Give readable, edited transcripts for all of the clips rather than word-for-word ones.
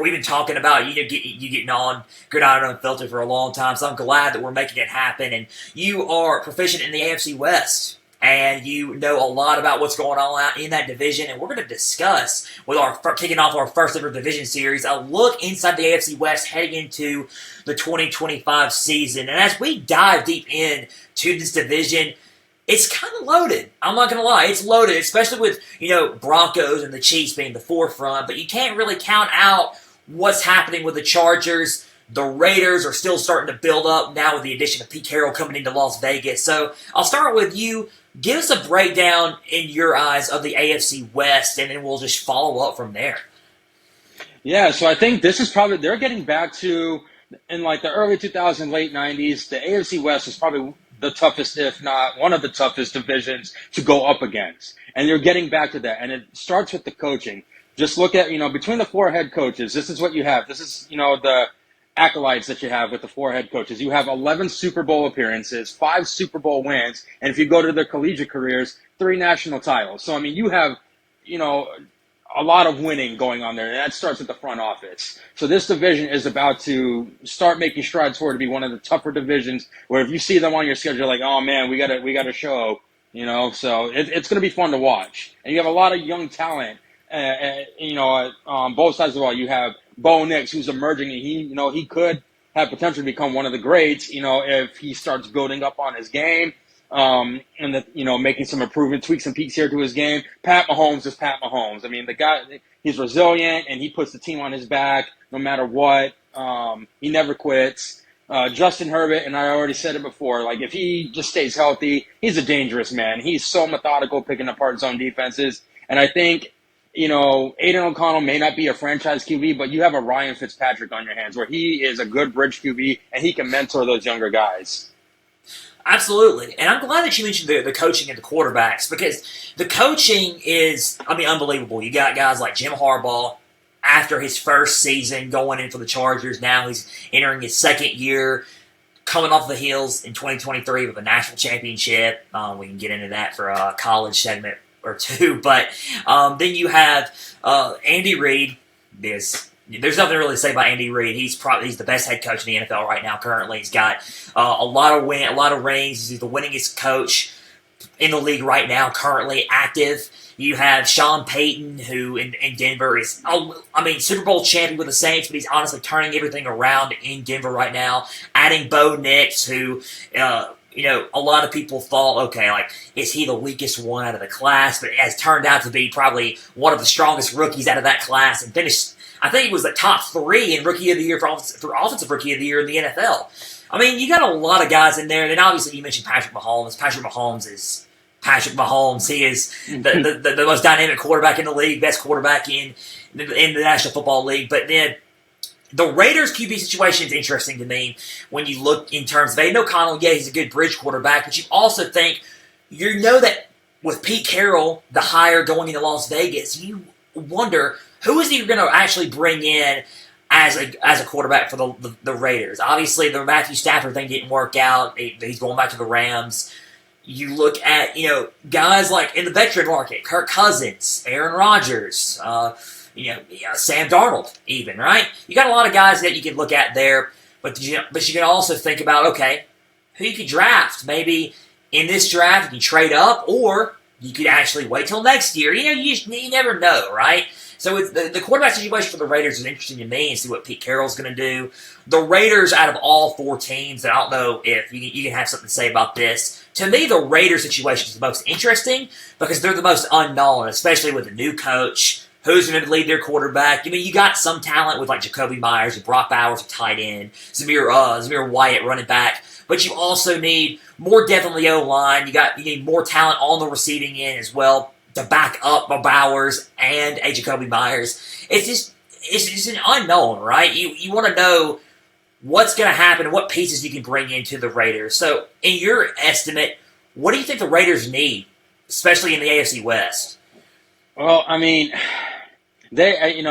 where we've been talking about you getting on Gridiron Unfiltered for a long time. So I'm glad that we're making it happen. And you are proficient in the AFC West, and you know a lot about what's going on out in that division. And we're going to discuss, with kicking off our first ever division series, a look inside the AFC West heading into the 2025 season. And as we dive deep into this division, it's kind of loaded. I'm not going to lie. It's loaded, especially with, Broncos and the Chiefs being the forefront. But you can't really count out what's happening with the Chargers. The Raiders are still starting to build up now with the addition of Pete Carroll coming into Las Vegas. So I'll start with you. Give us a breakdown in your eyes of the AFC West, and then we'll just follow up from there. Yeah, so I think this is probably, they're getting back to, in like the early 2000s, late 90s, the AFC West is probably the toughest, if not one of the toughest divisions to go up against. And you're getting back to that. And it starts with the coaching. Just look at, between the four head coaches, this is what you have. This is, the acolytes that you have with the four head coaches. You have 11 Super Bowl appearances, 5 Super Bowl wins, and if you go to their collegiate careers, 3 national titles. So, you have, a lot of winning going on there, and that starts at the front office. So this division is about to start making strides forward to be one of the tougher divisions, where if you see them on your schedule, you're like, oh man, we got a show, So it's going to be fun to watch, and you have a lot of young talent, on both sides of the ball. You have Bo Nix, who's emerging, and he could have potential to become one of the greats, if he starts building up on his game. Making some improvement, tweaks and peaks here to his game. Pat Mahomes is Pat Mahomes. The guy, he's resilient, and he puts the team on his back no matter what. He never quits. Justin Herbert, and I already said it before, like if he just stays healthy, he's a dangerous man. He's so methodical picking apart zone defenses. And I think, Aiden O'Connell may not be a franchise QB, but you have a Ryan Fitzpatrick on your hands where he is a good bridge QB, and he can mentor those younger guys. Absolutely. And I'm glad that you mentioned the coaching and the quarterbacks, because the coaching is, unbelievable. You got guys like Jim Harbaugh, after his first season going in for the Chargers. Now he's entering his second year, coming off the heels in 2023 with a national championship. We can get into that for a college segment or two. But then you have Andy Reid. There's nothing to really say about Andy Reid. He's the best head coach in the NFL right now. Currently, he's got a lot of rings. He's the winningest coach in the league right now. Currently active. You have Sean Payton, who in Denver is, Super Bowl champion with the Saints, but he's honestly turning everything around in Denver right now. Adding Bo Nix, who a lot of people thought, okay, like, is he the weakest one out of the class? But it has turned out to be probably one of the strongest rookies out of that class, and finished, I think he was the top 3 in Rookie of the Year for Offensive Rookie of the Year in the NFL. You got a lot of guys in there. Then obviously you mentioned Patrick Mahomes. Patrick Mahomes is Patrick Mahomes. He is the most dynamic quarterback in the league, best quarterback in the National Football League. But then the Raiders' QB situation is interesting to me when you look in terms of Aiden O'Connell. Yeah, he's a good bridge quarterback, but you also think, that with Pete Carroll, the hire going into Las Vegas, you wonder, who is he going to actually bring in as a quarterback for the Raiders? Obviously, the Matthew Stafford thing didn't work out. He's going back to the Rams. You look at, guys like in the veteran market, Kirk Cousins, Aaron Rodgers, Sam Darnold even, right? You got a lot of guys that you can look at there, but you can also think about, okay, who you could draft. Maybe in this draft you can trade up, or you could actually wait till next year. You never know, right? So the quarterback situation for the Raiders is interesting to me, and see what Pete Carroll's going to do. The Raiders, out of all 4 teams, and I don't know if you can have something to say about this, to me the Raiders situation is the most interesting because they're the most unknown, especially with a new coach. Who's going to lead their quarterback? You got some talent with like Jacoby Myers and Brock Bowers, a tight end, Zamir Wyatt, running back, but you also need more depth on the O-line. You need more talent on the receiving end as well to back up Bowers and a Jacoby Myers. It's just an unknown, right? You want to know what's going to happen and what pieces you can bring into the Raiders. So, in your estimate, what do you think the Raiders need, especially in the AFC West? Well, they,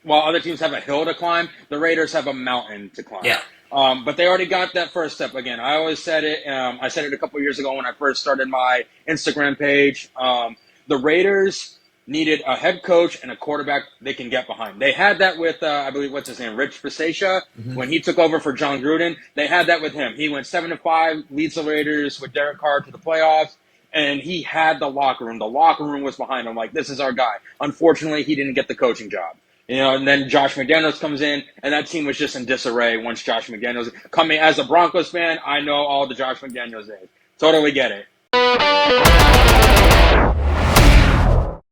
while other teams have a hill to climb, the Raiders have a mountain to climb. Yeah. But they already got that first step. Again, I always said it. I said it a couple years ago when I first started my Instagram page. The Raiders, needed a head coach and a quarterback they can get behind. They had that with, I believe, what's his name, Rich Bisaccia, when he took over for John Gruden. They had that with him. He went 7-5, leads the Raiders with Derek Carr to the playoffs, and he had the locker room. The locker room was behind him, like, this is our guy. Unfortunately, he didn't get the coaching job. And then Josh McDaniels comes in, and that team was just in disarray once Josh McDaniels coming. As a Broncos fan, I know all the Josh McDaniels days. Totally get it.